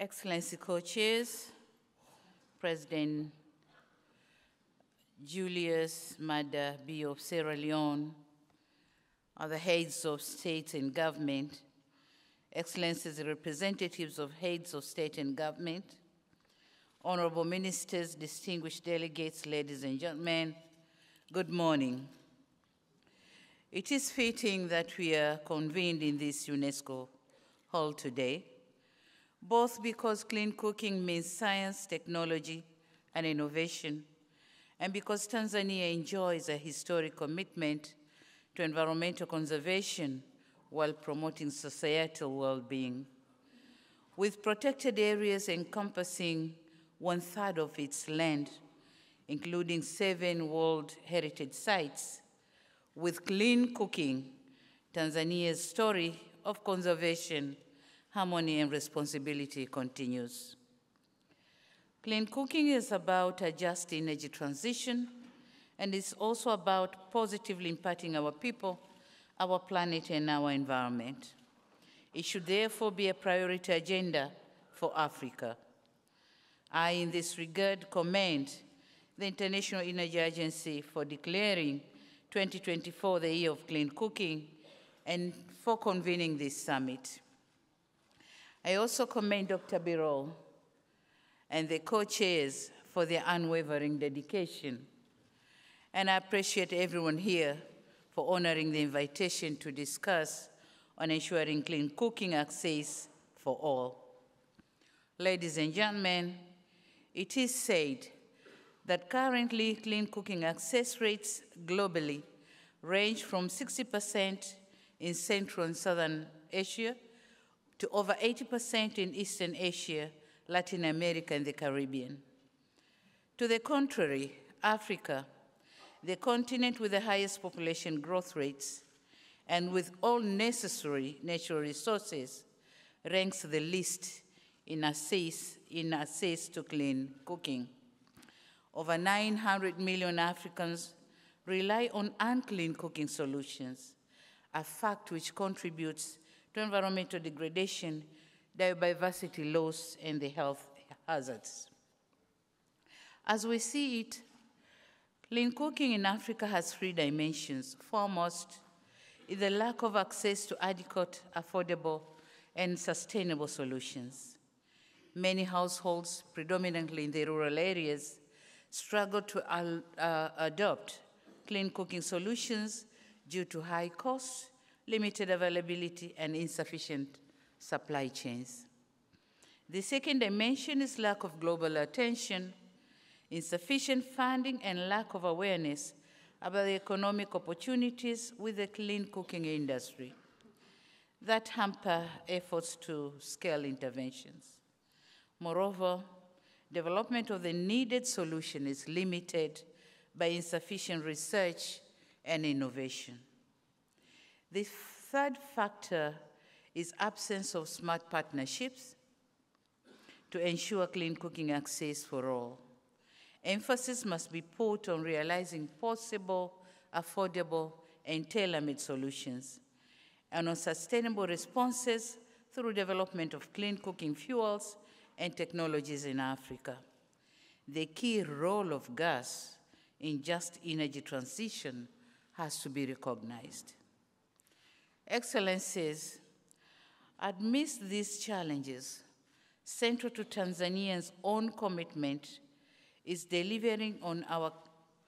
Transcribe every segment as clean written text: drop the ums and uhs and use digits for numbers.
Excellency Co-Chairs, President Julius Maada Bio of Sierra Leone, other heads of state and government, Excellencies, representatives of heads of state and government, honorable ministers, distinguished delegates, ladies and gentlemen, good morning. It is fitting that we are convened in this UNESCO hall today, both because clean cooking means science, technology, and innovation, and because Tanzania enjoys a historic commitment to environmental conservation while promoting societal well-being. With protected areas encompassing 1/3 of its land, including 7 World Heritage Sites, with clean cooking, Tanzania's story of conservation, harmony, and responsibility continues. Clean cooking is about a just energy transition, and it's also about positively impacting our people, our planet, and our environment. It should therefore be a priority agenda for Africa. I, in this regard, commend the International Energy Agency for declaring 2024 the Year of Clean Cooking and for convening this summit. I also commend Dr. Birol and the co-chairs for their unwavering dedication. And I appreciate everyone here for honoring the invitation to discuss on ensuring clean cooking access for all. Ladies and gentlemen, it is said that currently clean cooking access rates globally range from 60% in Central and Southern Asia to over 80% in Eastern Asia, Latin America, and the Caribbean. To the contrary, Africa, the continent with the highest population growth rates and with all necessary natural resources, ranks the least in access to clean cooking. Over 900 million Africans rely on unclean cooking solutions, a fact which contributes to environmental degradation, biodiversity loss, and the health hazards. As we see it, clean cooking in Africa has 3 dimensions. Foremost is the lack of access to adequate, affordable, and sustainable solutions. Many households, predominantly in the rural areas, struggle to adopt clean cooking solutions due to high costs, limited availability, and insufficient supply chains. The second dimension is lack of global attention, insufficient funding, and lack of awareness about the economic opportunities with the clean cooking industry that hamper efforts to scale interventions. Moreover, development of the needed solution is limited by insufficient research and innovation. The third factor is absence of smart partnerships to ensure clean cooking access for all. Emphasis must be put on realizing possible, affordable, and tailor-made solutions, and on sustainable responses through development of clean cooking fuels and technologies in Africa. The key role of gas in just energy transition has to be recognized. Excellencies, amidst these challenges, central to Tanzania's own commitment is delivering on our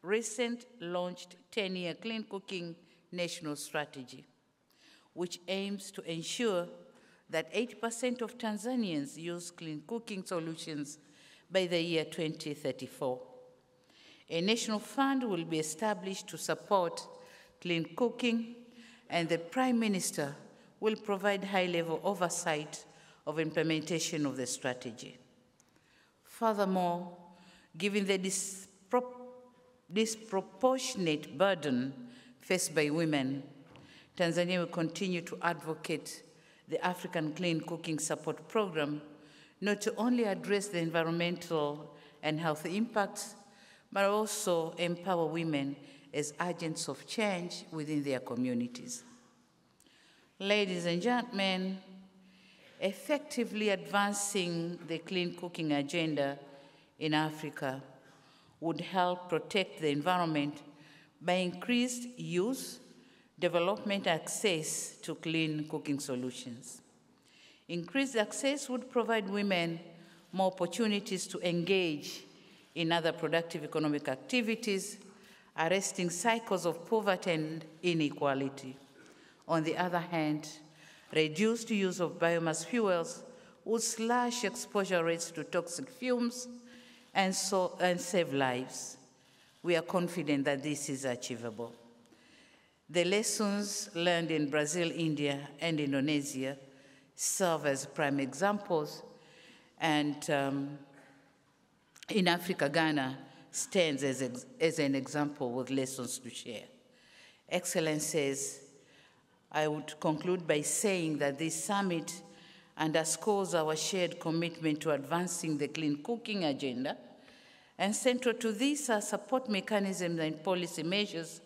recent launched 10-year clean cooking national strategy, which aims to ensure that 80% of Tanzanians use clean cooking solutions by the year 2034. A national fund will be established to support clean cooking, and the Prime Minister will provide high-level oversight of implementation of the strategy. Furthermore, given the disproportionate burden faced by women, Tanzania will continue to advocate the African Clean Cooking Support Program not to only address the environmental and health impacts, but also empower women as agents of change within their communities. Ladies and gentlemen, effectively advancing the clean cooking agenda in Africa would help protect the environment by increased use, development, access to clean cooking solutions. Increased access would provide women more opportunities to engage in other productive economic activities, arresting cycles of poverty and inequality. On the other hand, reduced use of biomass fuels would slash exposure rates to toxic fumes and save lives. We are confident that this is achievable. The lessons learned in Brazil, India, and Indonesia serve as prime examples, and in Africa, Ghana stands as an example with lessons to share. Excellencies, I would conclude by saying that this summit underscores our shared commitment to advancing the clean cooking agenda, and central to this are support mechanisms and policy measures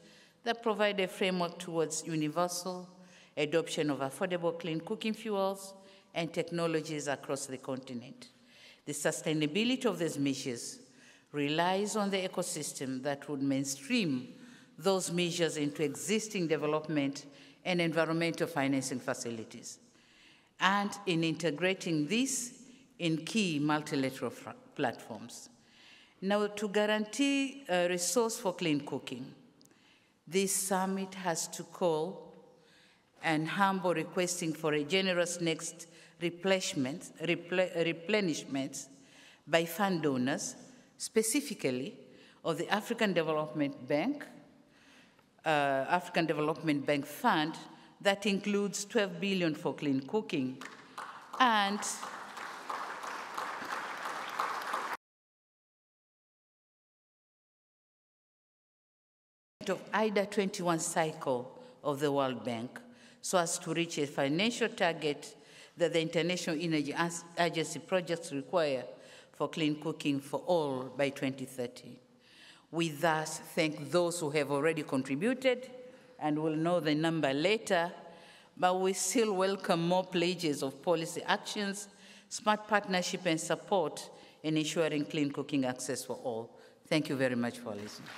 that provide a framework towards universal adoption of affordable clean cooking fuels and technologies across the continent. The sustainability of these measures relies on the ecosystem that would mainstream those measures into existing development and environmental financing facilities, and in integrating this in key multilateral platforms. Now, to guarantee a resource for clean cooking, this summit has to call and humble requesting for a generous next replenishment by fund donors, specifically of the African Development Bank Fund, that includes 12 billion for clean cooking, and of IDA 21 cycle of the World Bank, so as to reach a financial target that the International Energy Agency projects require for clean cooking for all by 2030. We thus thank those who have already contributed, and we'll know the number later, but we still welcome more pledges of policy actions, smart partnership, and support in ensuring clean cooking access for all. Thank you very much for listening.